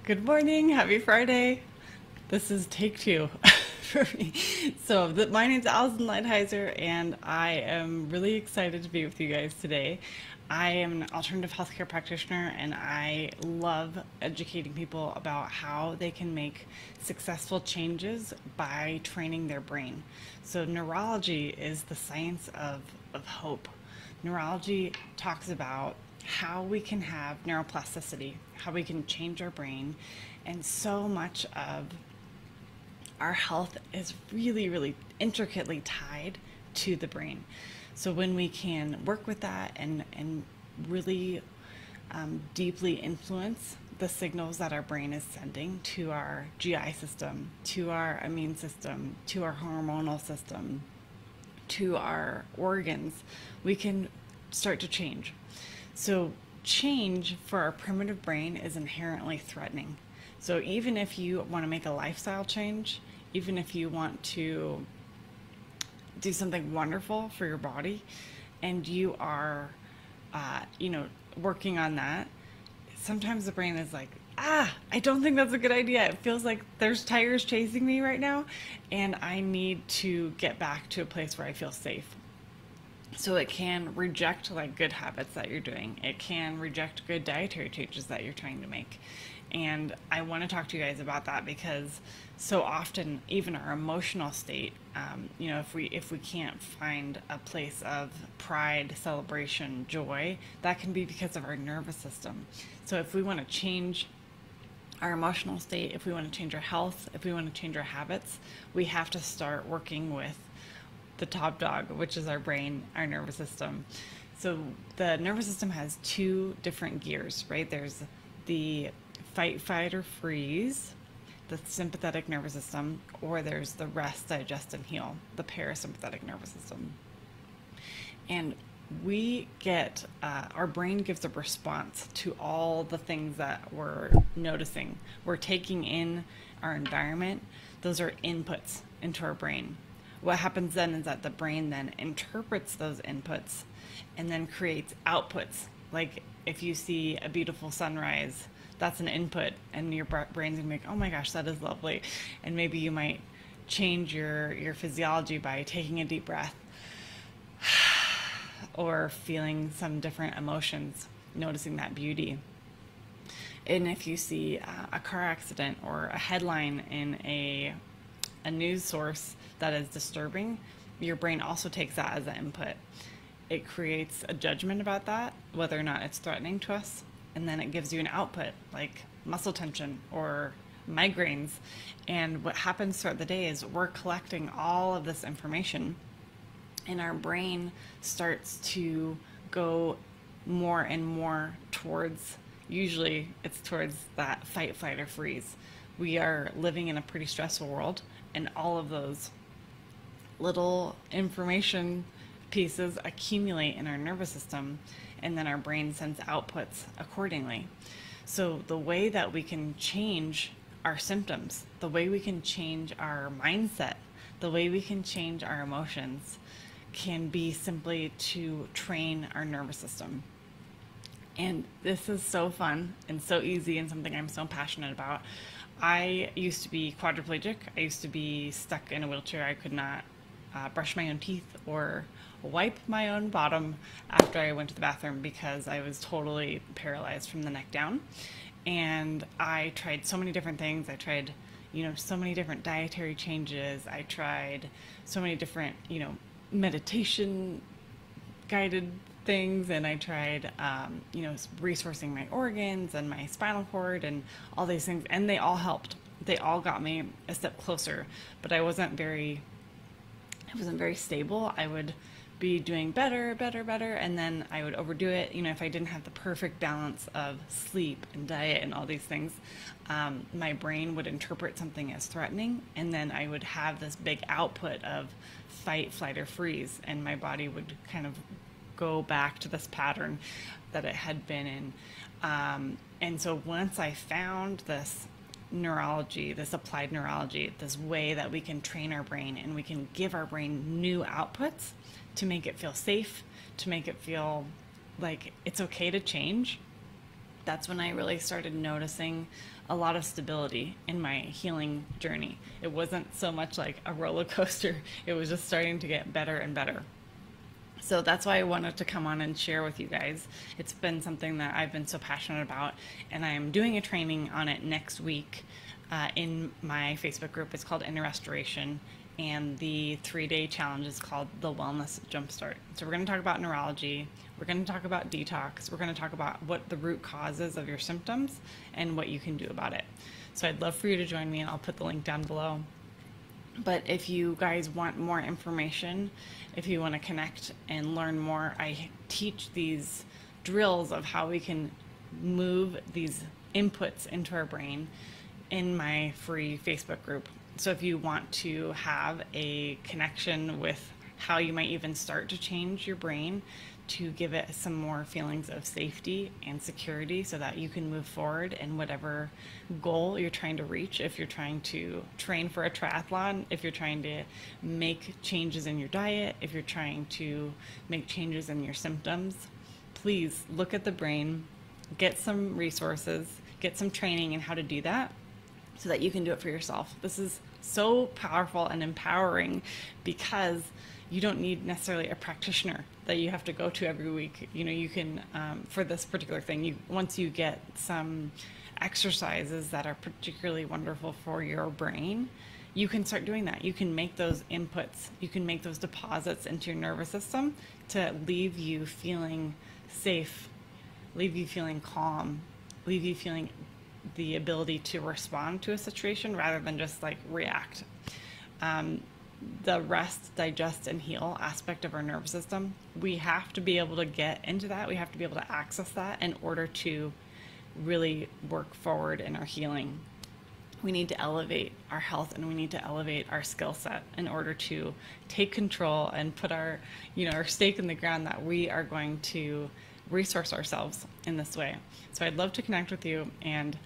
Good morning. Happy Friday. This is take two for me. My name's Allison Lighthizer, and I am really excited to be with you guys today. I am an alternative healthcare practitioner, and I love educating people about how they can make successful changes by training their brain. So, neurology is the science of hope. Neurology talks about how we can have neuroplasticity, how we can change our brain, and so much of our health is really, really intricately tied to the brain. So when we can work with that and really deeply influence the signals that our brain is sending to our GI system, to our immune system, to our hormonal system, to our organs, we can start to change. So, change for our primitive brain is inherently threatening. So, even if you want to make a lifestyle change, even if you want to do something wonderful for your body, and you are, working on that, sometimes the brain is like, I don't think that's a good idea. It feels like there's tigers chasing me right now, and I need to get back to a place where I feel safe. So it can reject like good habits that you're doing. It can reject good dietary changes that you're trying to make. And I want to talk to you guys about that because so often, even our emotional state, if we can't find a place of pride, celebration, joy, that can be because of our nervous system. So if we want to change our emotional state, if we want to change our health, if we want to change our habits, we have to start working with the top dog, which is our brain, our nervous system. So the nervous system has two different gears, right? There's the fight, flight, or freeze, the sympathetic nervous system, or there's the rest, digest, and heal, the parasympathetic nervous system. And our brain gives a response to all the things that we're noticing. We're taking in our environment. Those are inputs into our brain. What happens then is that the brain then interprets those inputs and then creates outputs. Like if you see a beautiful sunrise, that's an input, and your brain's gonna be like, oh my gosh, that is lovely. And maybe you might change your physiology by taking a deep breath or feeling some different emotions, noticing that beauty. And if you see a car accident or a headline in a news source that is disturbing, your brain also takes that as an input. It creates a judgment about that, whether or not it's threatening to us, and then it gives you an output like muscle tension or migraines. And what happens throughout the day is we're collecting all of this information, and our brain starts to go more and more usually it's towards that fight, flight, or freeze. We are living in a pretty stressful world, and all of those little information pieces accumulate in our nervous system, and then our brain sends outputs accordingly. So the way that we can change our symptoms, the way we can change our mindset, the way we can change our emotions can be simply to train our nervous system. And this is so fun and so easy and something I'm so passionate about. I used to be quadriplegic. I used to be stuck in a wheelchair. I could not brush my own teeth or wipe my own bottom after I went to the bathroom because I was totally paralyzed from the neck down. And I tried so many different things. I tried, so many different dietary changes. I tried so many different, meditation guided things, and I tried, resourcing my organs and my spinal cord and all these things, and they all helped. They all got me a step closer, but I wasn't very stable. I would be doing better, and then I would overdo it. If I didn't have the perfect balance of sleep and diet and all these things, my brain would interpret something as threatening, and then I would have this big output of fight, flight, or freeze, and my body would kind of go back to this pattern that it had been in. And so once I found this neurology, this applied neurology, this way that we can train our brain and we can give our brain new outputs to make it feel safe, to make it feel like it's okay to change, that's when I really started noticing a lot of stability in my healing journey. It wasn't so much like a roller coaster, it was just starting to get better and better. So that's why I wanted to come on and share with you guys. It's been something that I've been so passionate about, and I'm doing a training on it next week in my Facebook group. It's called Inner Restoration, and the 3-day challenge is called the Wellness Jumpstart. So we're going to talk about neurology, we're going to talk about detox, we're going to talk about what the root cause is of your symptoms and what you can do about it. So I'd love for you to join me, and I'll put the link down below. But if you guys want more information, if you want to connect and learn more, I teach these drills of how we can move these inputs into our brain in my free Facebook group. So if you want to have a connection with how you might even start to change your brain to give it some more feelings of safety and security so that you can move forward in whatever goal you're trying to reach. If you're trying to train for a triathlon, if you're trying to make changes in your diet, if you're trying to make changes in your symptoms, please look at the brain, get some resources, get some training in how to do that so that you can do it for yourself. This is so powerful and empowering because you don't need necessarily a practitioner that you have to go to every week. You know, you can, for this particular thing, once you get some exercises that are particularly wonderful for your brain, you can start doing that. You can make those inputs, you can make those deposits into your nervous system to leave you feeling safe, leave you feeling calm, leave you feeling the ability to respond to a situation rather than just like react. The rest, digest, and heal aspect of our nervous system, we have to be able to get into that. We have to be able to access that in order to really work forward in our healing. We need to elevate our health, and we need to elevate our skill set in order to take control and put our, our stake in the ground that we are going to resource ourselves in this way. So I'd love to connect with you, and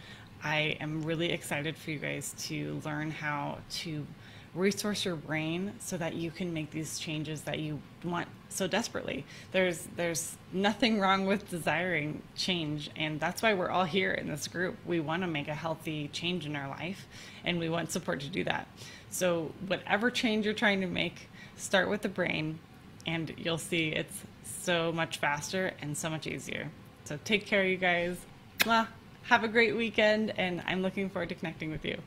I am really excited for you guys to learn how to resource your brain so that you can make these changes that you want so desperately. There's nothing wrong with desiring change, and that's why we're all here in this group. We want to make a healthy change in our life, and we want support to do that. So whatever change you're trying to make, start with the brain, and you'll see it's so much faster and so much easier. So take care, you guys. Mwah. Have a great weekend, and I'm looking forward to connecting with you.